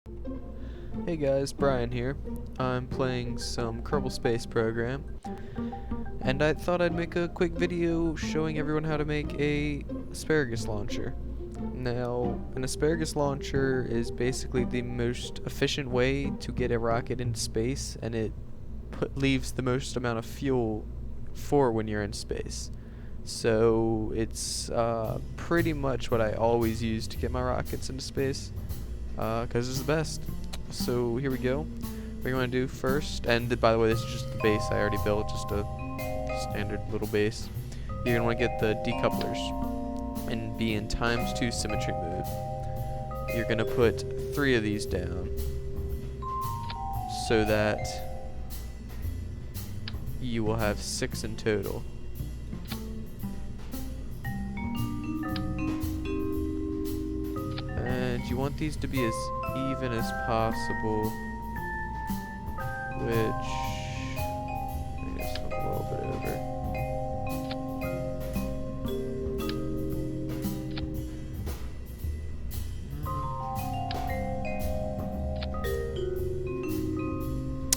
Hey guys, Brian here. I'm playing some Kerbal Space Program, and I thought I'd make a quick video showing everyone how to make a asparagus launcher. Now, an asparagus launcher is basically the most efficient way to get a rocket into space, and it leaves the most amount of fuel for when you're in space. So it's pretty much what I always use to get my rockets into space, because it's the best. So here we go. What you want to do first, and by the way, this is just the base I already built, just a standard little base. You're going to want to get the decouplers and be in ×2 symmetry mode. You're going to put 3 of these down so that you will have 6 in total. And you want these to be as even as possible, which I guess I'm a little bit over.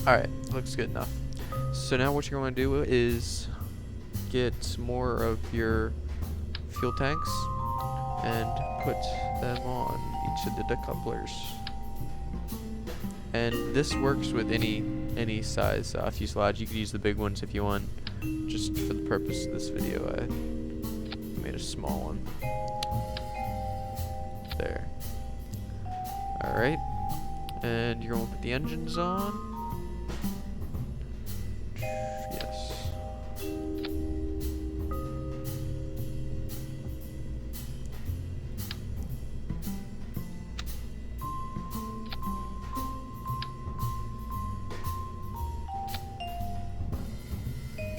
Alright, looks good enough. So now what you're going to do is get more of your fuel tanks and put them on each of the decouplers. And this works with any size fuselage. You could use the big ones if you want. Just for the purpose of this video, I made a small one. There. Alright. And you're going to put the engines on. Yes.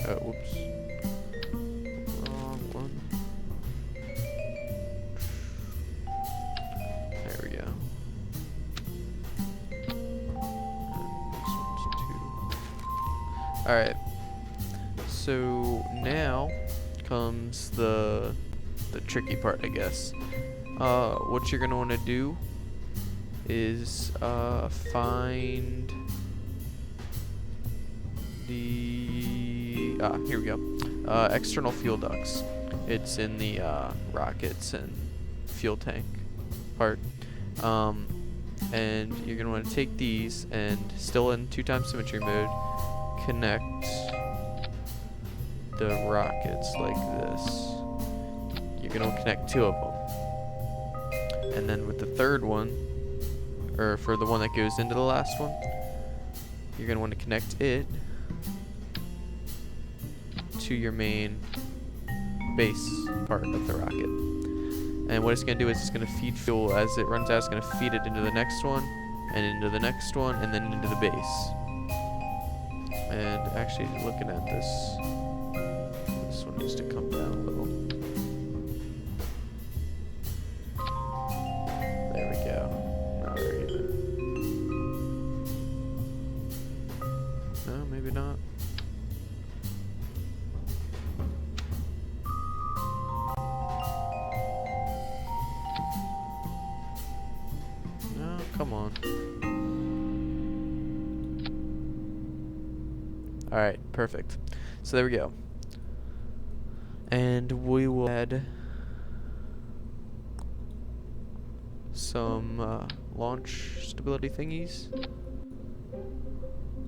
Oh, whoops. Wrong one. There we go. And this one's 2. Alright. So now comes the tricky part, I guess. What you're gonna want to do is find the here we go. External fuel ducts. It's in the rockets and fuel tank part. And you're gonna want to take these and, still in 2x symmetry mode, connect the rockets like this. You're gonna connect 2 of them, and then with the third one, or for the one that goes into the last one, you're gonna want to connect it to your main base part of the rocket. And what it's going to do is it's going to feed fuel. As it runs out, it's going to feed it into the next one, and into the next one, and then into the base. And actually, looking at this one needs to come down a little. There we go. Now they're even. No, maybe not. Come on. Alright, perfect. So there we go. And we will add some launch stability thingies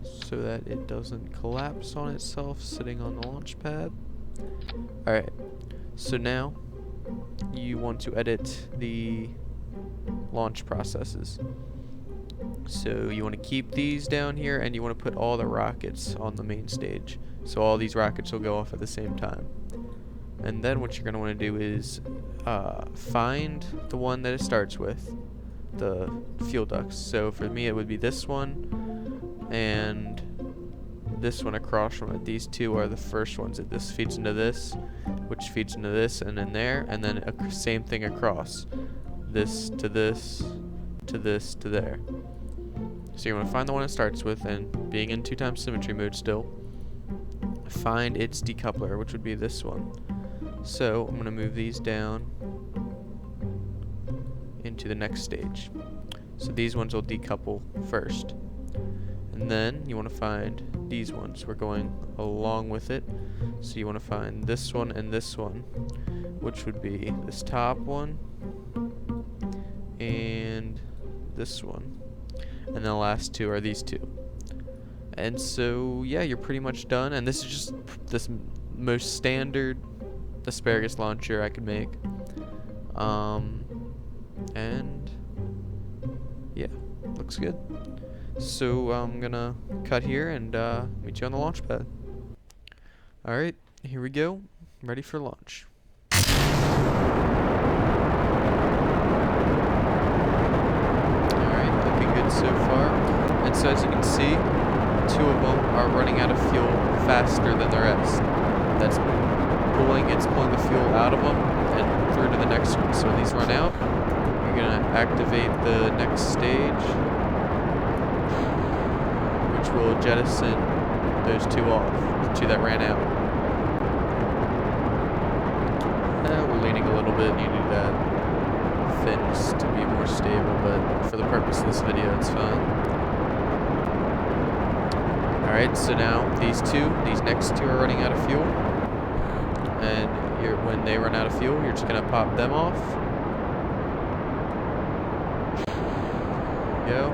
so that it doesn't collapse on itself sitting on the launch pad. Alright, so now you want to edit the launch processes. So you want to keep these down here, and you want to put all the rockets on the main stage. So all these rockets will go off at the same time. And then what you're going to want to do is find the one that it starts with, the fuel ducts. So for me it would be this one and this one across from it. These 2 are the first ones. This feeds into this, which feeds into this, and in there, and then same thing across. This to this to this to there. So you're going to find the one it starts with, and being in 2x symmetry mode still, find its decoupler, which would be this one. So I'm going to move these down into the next stage. So these ones will decouple first. And then you want to find these ones. We're going along with it. So you want to find this one and this one, which would be this top one and this one. And the last two are these two. And so, yeah, you're pretty much done. And this is just this most standard asparagus launcher I could make. And yeah, looks good. So I'm gonna cut here and meet you on the launch pad. Alright, here we go. Ready for launch. Alright, looking good so far. And so as you can see, two of them are running out of fuel faster than the rest. It's pulling the fuel out of them and through to the next one. So when these run out, you're gonna activate the next stage, which will jettison those two off, the two that ran out. We're leaning a little bit, you need that fins to be more stable, but for the purpose of this video, it's fine. Alright, so now these next two are running out of fuel. And when they run out of fuel, you're just going to pop them off. There you go.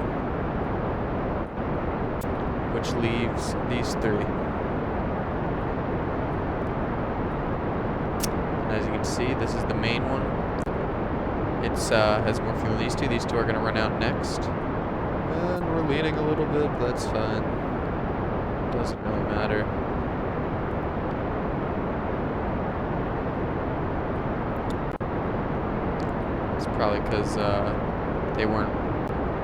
Which leaves these three. And as you can see, this is the main one. It has more fuel than these two. These two are going to run out next. And we're leaning a little bit, but that's fine. Doesn't really matter. It's probably because they weren't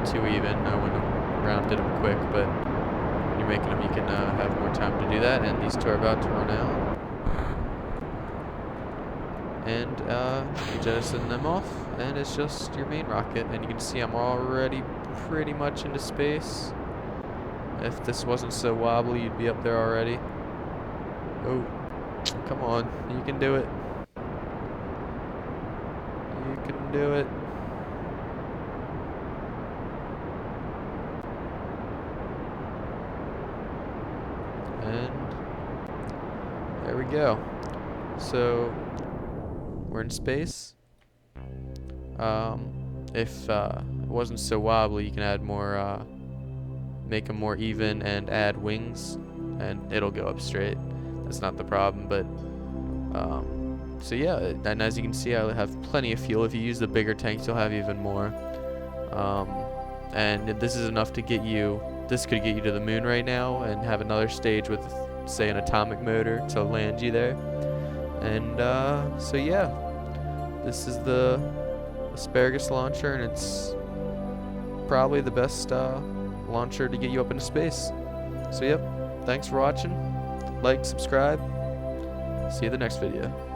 too even. I went around, did them quick, but when you're making them, you can have more time to do that. And these two are about to run out. And you jettison them off, and it's just your main rocket. And you can see I'm already pretty much into space. If this wasn't so wobbly, you'd be up there already. Oh, come on, you can do it. You can do it. And there we go. So we're in space. If it wasn't so wobbly, you can add more, make them more even and add wings, and it'll go up straight. That's not the problem, but so yeah, and as you can see, I have plenty of fuel. If you use the bigger tanks, you'll have even more. And this is enough to get you, this could get you to the moon right now and have another stage with, say, an atomic motor to land you there. And so yeah, this is the asparagus launcher, and it's probably the best launcher to get you up into space. So yep, thanks for watching. Like, subscribe. See you in the next video.